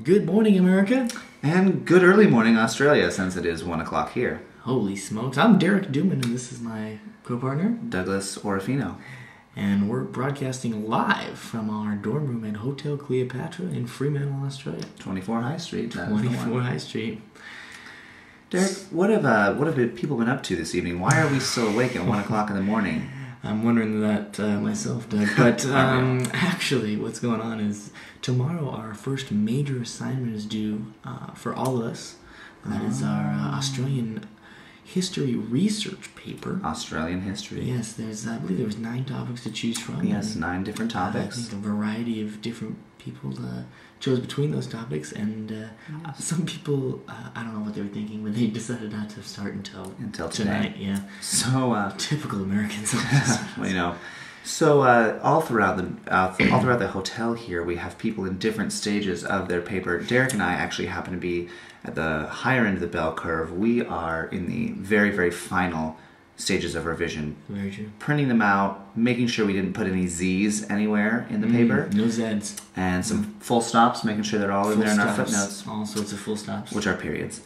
Good morning, America. And good early morning, Australia, since it is 1 o'clock here. Holy smokes. I'm Derek Duman, and this is my co-partner, Douglas Orofino. And we're broadcasting live from our dorm room at Hotel Cleopatra in Fremantle, Australia. 24 High Street. 24 High Street. Derek, what have people been up to this evening? Why are we still awake at 1 o'clock in the morning? I'm wondering that myself, Doug. But actually, what's going on is tomorrow our first major assignment is due for all of us. That is our Australian history research paper. Australian history. Yes, I believe there was 9 topics to choose from. Yes, 9 different topics. I think a variety of different people chose between those topics, and some people, I don't know what they were thinking, but they decided not to start until tonight. Yeah. So typical Americans. Well, So all throughout the hotel here, we have people in different stages of their paper. Derek and I actually happen to be at the higher end of the bell curve. We are in the very, very final stages of revision. Very true. Printing them out, making sure we didn't put any Z's anywhere in the paper. No Z's. And some full stops, making sure they're all in there in our footnotes. All sorts of full stops. Which are periods.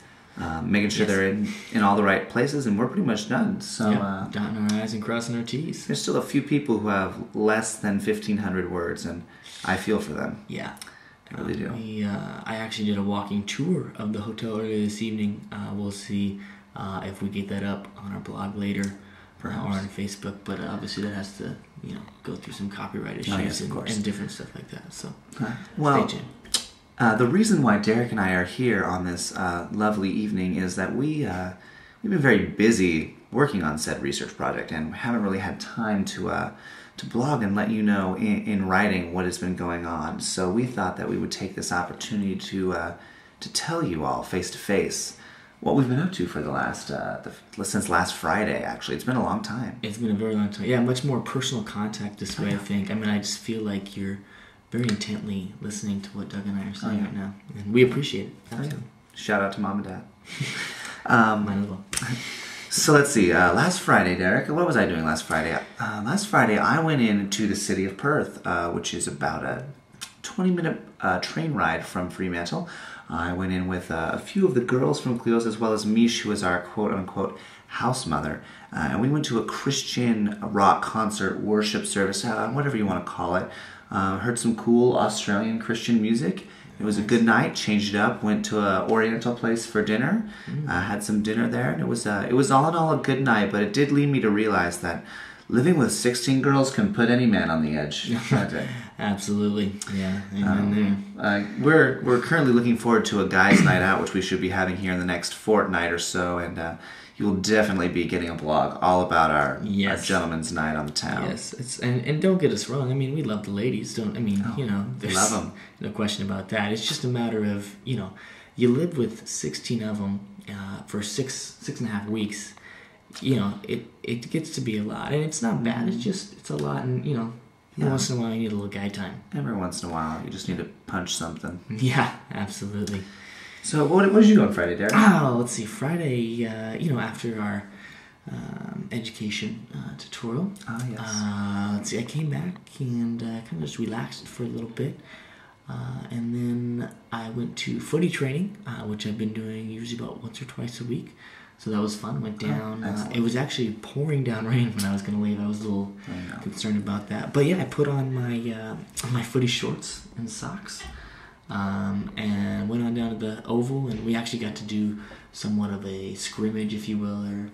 Making sure they're in all the right places, and we're pretty much done. So dotting our I's and crossing our T's. There's still a few people who have less than 1,500 words, and I feel for them. Yeah. I really do. I actually did a walking tour of the hotel earlier this evening. We'll see if we get that up on our blog later or on Facebook. But obviously that has to, go through some copyright issues and different stuff like that. So stay tuned. The reason why Derek and I are here on this lovely evening is that we've been very busy working on said research project and haven't really had time to blog and let you know in writing what has been going on. So we thought that we would take this opportunity to tell you all face to face what we've been up to for the last since last Friday. Actually, it's been a long time. It's been a very long time. Yeah, much more personal contact this way. I think. I mean, I just feel like you're very intently listening to what Doug and I are saying right now, and we appreciate it. Absolutely. Shout out to Mom and Dad. Mine as well. So let's see. Last Friday, Derek, what was I doing last Friday? Last Friday, I went into the city of Perth, which is about a 20-minute train ride from Fremantle. I went in with a few of the girls from Cleo's, as well as Mish, who is our quote-unquote house mother. And we went to a Christian rock concert worship service, whatever you want to call it. Heard some cool Australian Christian music. It was a good night. Changed it up. Went to an Oriental place for dinner. Had some dinner there, and it was all in all a good night. But it did lead me to realize that living with 16 girls can put any man on the edge. Absolutely, yeah. We're currently looking forward to a guys' night out, which we should be having here in the next fortnight or so, and you will definitely be getting a blog all about our gentleman's night on the town. Yes, and don't get us wrong. I mean, we love the ladies. There's love them. No question about that. It's just a matter of you live with 16 of them for six and a half weeks. It gets to be a lot, and it's not bad. It's a lot, and once in a while you need a little guy time. Every once in a while, you just need to punch something. Yeah, absolutely. So what did you do on Friday, Derek? Let's see. Friday, after our education tutorial. Let's see. I came back and kind of just relaxed for a little bit, and then I went to footy training, which I've been doing usually about once or twice a week. So that was fun. Went down. It was actually pouring down rain when I was going to leave. I was a little concerned about that. But yeah, I put on my footy shorts and socks, and went on down to the oval, and we actually got to do somewhat of a scrimmage, if you will, or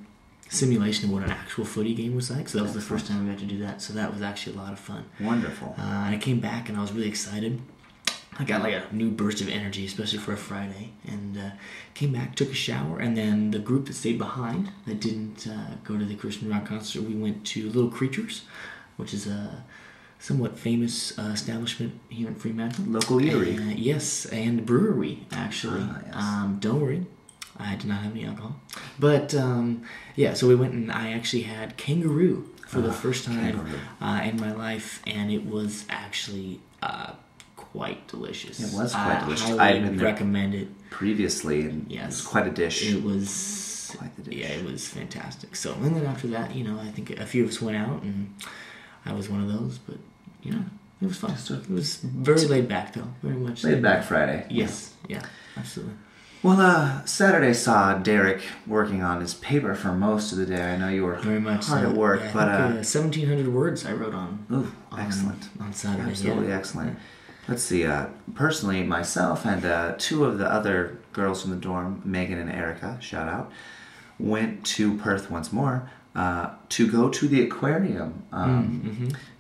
simulation of what an actual footy game was like. So that was the first time we got to do that. So that was actually a lot of fun. Wonderful. And I came back and I was really excited. I got like a new burst of energy, especially for a Friday, and came back, took a shower, and then the group that stayed behind, that didn't go to the Christian rock concert, we went to Little Creatures, which is a somewhat famous establishment here in Fremantle. Local eatery. Yes, and brewery, actually. Don't worry, I did not have any alcohol. But, so we went and I actually had kangaroo for the first time in my life, and it was actually quite delicious. It was quite delicious. I highly recommend it. Previously, and it was quite a dish. It was quite the dish. Yeah, it was fantastic. So, and then after that, I think a few of us went out, and I was one of those. But It was fun. It was very laid back, though. Very much laid back Friday. Yes. Yeah. Absolutely. Well, Saturday saw Derek working on his paper for most of the day. I know you were very much hard at work, yeah, but 1,700 words I wrote on. Ooh, excellent On Saturday. Absolutely excellent. Let's see. Personally, myself and two of the other girls from the dorm, Megan and Erica, shout out, went to Perth once more to go to the aquarium.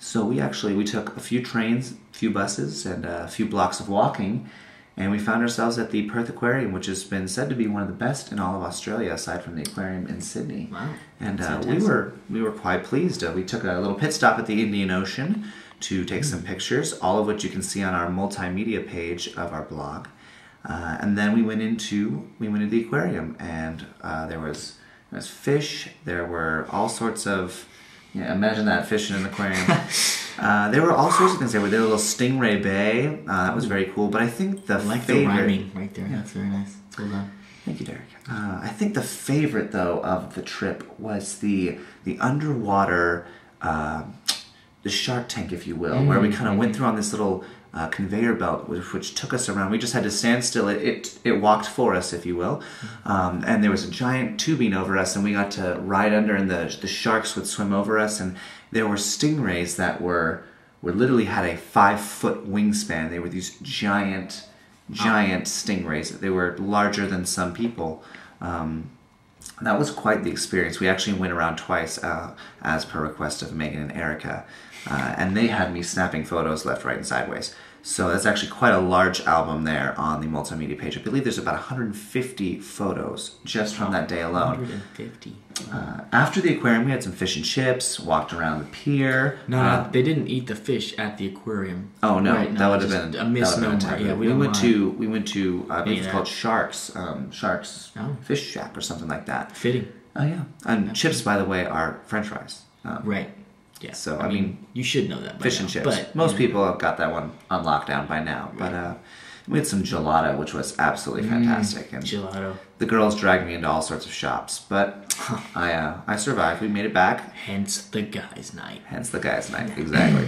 So we took a few trains, a few buses, and a few blocks of walking. And we found ourselves at the Perth Aquarium, which has been said to be one of the best in all of Australia, aside from the aquarium in Sydney. Wow! And we were quite pleased. We took a little pit stop at the Indian Ocean to take some pictures, all of which you can see on our multimedia page of our blog. And then we went into the aquarium, and there was fish. There were all sorts of imagine that, fish in an aquarium. There were all sorts of things there. There was a little stingray bay. That was very cool. But I think the favorite... the rhyming right there. That's very nice. Well done. Thank you, Derek. I think the favorite, though, of the trip was the underwater... the shark tank, if you will, where we kind of went through on this little conveyor belt, which took us around. We just had to stand still. It walked for us, if you will. And there was a giant tubing over us, and we got to ride under, and the sharks would swim over us. And there were stingrays that were literally had a 5-foot wingspan. They were these giant stingrays. They were larger than some people. That was quite the experience. We actually went around twice, as per request of Megan and Erica, and they had me snapping photos left, right, and sideways. So that's actually quite a large album there on the multimedia page. I believe there's about 150 photos just from that day alone. 150. After the aquarium, we had some fish and chips, walked around the pier. No, they didn't eat the fish at the aquarium. Oh no, right? that would have been a misnomer. Yeah, we went to I believe it's called Sharks Fish Shack or something like that. Fitting. Oh yeah, and chips, by the way, are French fries. Right. Yeah. So I mean, you should know that. Fish and chips. But most people have got that one on lockdown by now. Right. But we had some gelato, which was absolutely fantastic. And gelato. The girls dragged me into all sorts of shops, but I survived. We made it back. Hence the guys' night. Exactly.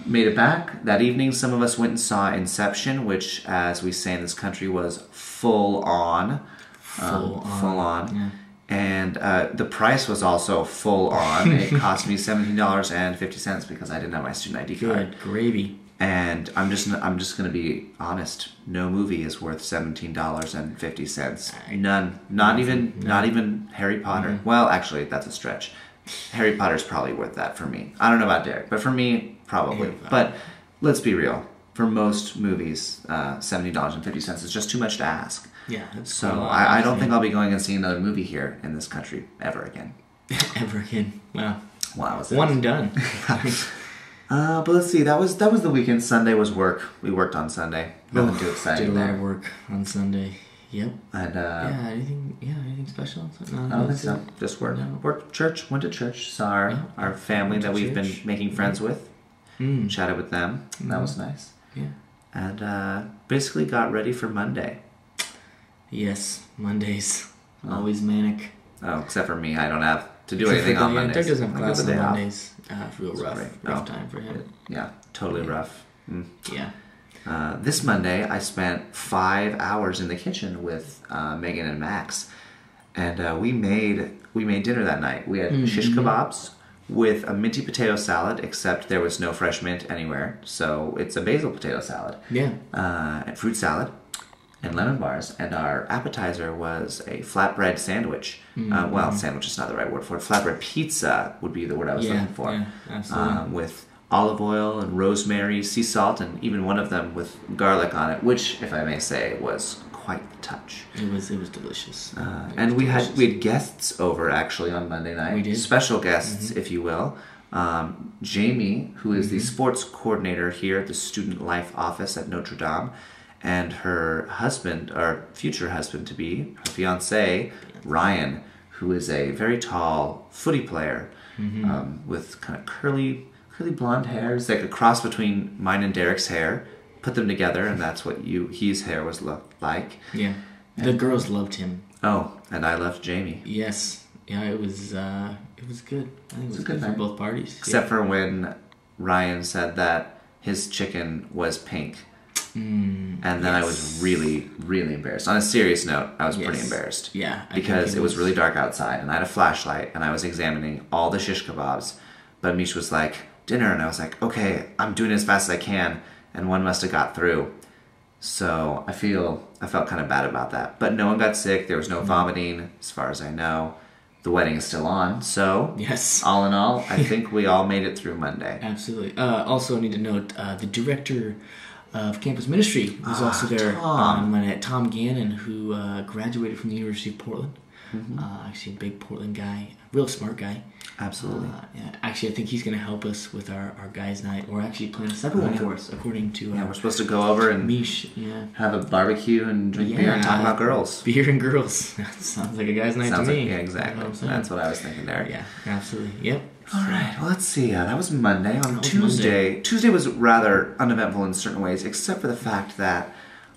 Made it back that evening. Some of us went and saw Inception, which, as we say in this country, was full on. Full on. Yeah. And the price was also full on. It cost me $17.50 because I didn't have my student ID card. Good gravy. And I'm just gonna be honest. No movie is worth $17.50. None. Not even Harry Potter. Mm-hmm. Well, actually, that's a stretch. Harry Potter's probably worth that for me. I don't know about Derek, but for me, probably. But let's be real. For most movies, $70.50 is just too much to ask. Yeah. So I don't think I'll be going and seeing another movie here in this country ever again. Ever again. Wow. Wow. One and done. But let's see. That was the weekend. Sunday was work. We worked on Sunday. Nothing too exciting. Did a lot of work on Sunday. Yep. And anything special? No, I don't think so. Just work. No. Worked church. Went to church. Saw our family that we've been making friends with. Chatted with them. That was nice. Yeah. And basically got ready for Monday. Yes, Mondays. Always manic. Oh, except for me. I don't have to do anything on Mondays. Derek doesn't have class on Mondays. Real rough time for him. Yeah, totally rough. Yeah. This Monday, I spent 5 hours in the kitchen with Megan and Max. And we made dinner that night. We had shish kebabs with a minty potato salad, except there was no fresh mint anywhere. So it's a basil potato salad. Yeah. And fruit salad. And lemon bars, and our appetizer was a flatbread sandwich. Well, sandwich is not the right word for it. Flatbread pizza would be the word I was looking for. Yeah, absolutely. With olive oil and rosemary, sea salt, and even one of them with garlic on it, which, if I may say, was quite the touch. It was delicious. We had guests over actually on Monday night. We did. Special guests, if you will. Jamie, who is the sports coordinator here at the Student Life office at Notre Dame. And her husband, or future husband-to-be, her fiancé, Ryan, who is a very tall footy player with kind of curly blonde hair. It's like a cross between mine and Derek's hair. Put them together, and that's what his hair was like. Yeah. The girls loved him. Oh, and I loved Jamie. Yes. Yeah, it was good. I think it was good for both parties. Except for when Ryan said that his chicken was pink. And then I was really, really embarrassed. On a serious note, I was pretty embarrassed. Yeah. Because it was really dark outside, and I had a flashlight, and I was examining all the shish kebabs. But Mish was like, dinner, and I was like, okay, I'm doing it as fast as I can, and one must have got through. So I felt kind of bad about that. But no one got sick. There was no vomiting, as far as I know. The wedding is still on, so yes. All in all, I think we all made it through Monday. Absolutely. Also, I need to note the director of campus ministry was also there. Tom Gannon, who graduated from the University of Portland. Actually, a big Portland guy, real smart guy. Absolutely. Actually, I think he's going to help us with our guys' night. We're actually planning a separate one for us, according to... we're supposed to go over and have a barbecue and drink beer and talk about girls. Beer and girls. That sounds like a guy's night to me. Yeah, exactly. That's what I was thinking there. Yeah, absolutely. Yep. All right, well, let's see. That was Monday. On Tuesday, Tuesday was rather uneventful in certain ways, except for the fact that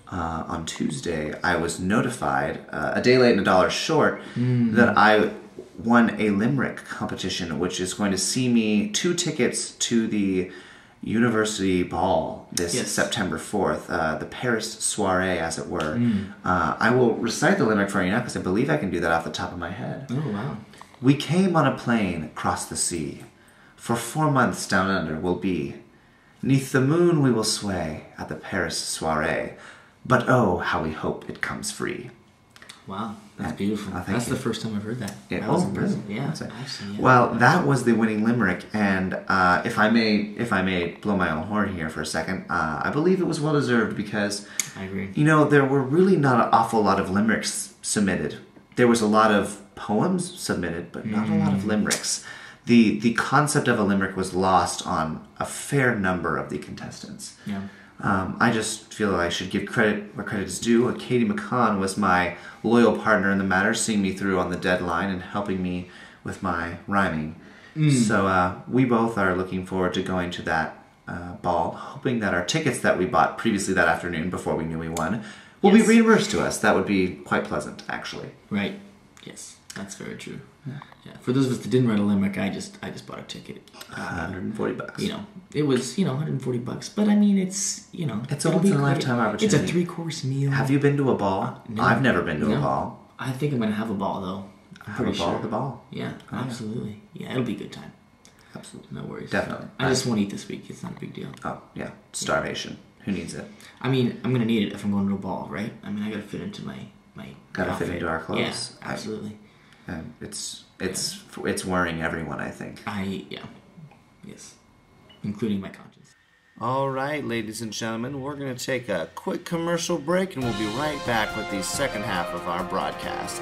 on Tuesday I was notified, a day late and $1 short, that I won a limerick competition, which is going to see me 2 tickets to the university ball this September 4th, the Paris soiree, as it were. I will recite the limerick for you now because I believe I can do that off the top of my head. Oh, wow. We came on a plane across the sea. For 4 months down under we'll be. 'Neath the moon we will sway at the Paris soiree. But oh, how we hope it comes free. Wow, that's beautiful. That's the first time I've heard that. That was impressive. Yeah, actually, yeah. Well, that was the winning limerick, and if I may blow my own horn here for a second, I believe it was well deserved because I agree. You know, there were really not an awful lot of limericks submitted. There was a lot of poems submitted, but not a lot of limericks. The concept of a limerick was lost on a fair number of the contestants. Yeah. I just feel I should give credit where credit is due. Katie McCon was my loyal partner in the matter, seeing me through on the deadline and helping me with my rhyming. So we both are looking forward to going to that ball, hoping that our tickets that we bought previously that afternoon before we knew we won will be reimbursed to us. That would be quite pleasant, actually. Right. Yes, that's very true. Yeah. For those of us that didn't write a limerick, I just bought a ticket. $140. You know, it was $140, but I mean, it's it's a once in a lifetime opportunity. It's a 3-course meal. Have you been to a ball? No. I've never been to a ball. I think I'm gonna have a ball though. I'm pretty sure. At the ball. Yeah, absolutely. Yeah, it'll be a good time. Absolutely, no worries. Definitely. I just won't eat this week. It's not a big deal. Oh yeah, starvation. Who needs it? I mean, I'm gonna need it if I'm going to a ball, right? I mean, I gotta fit into my gotta outfit. fit into our clothes. Yeah, absolutely. And it's worrying everyone, I think. Yes, including my conscience. All right, ladies and gentlemen, we're going to take a quick commercial break, and we'll be right back with the second half of our broadcast.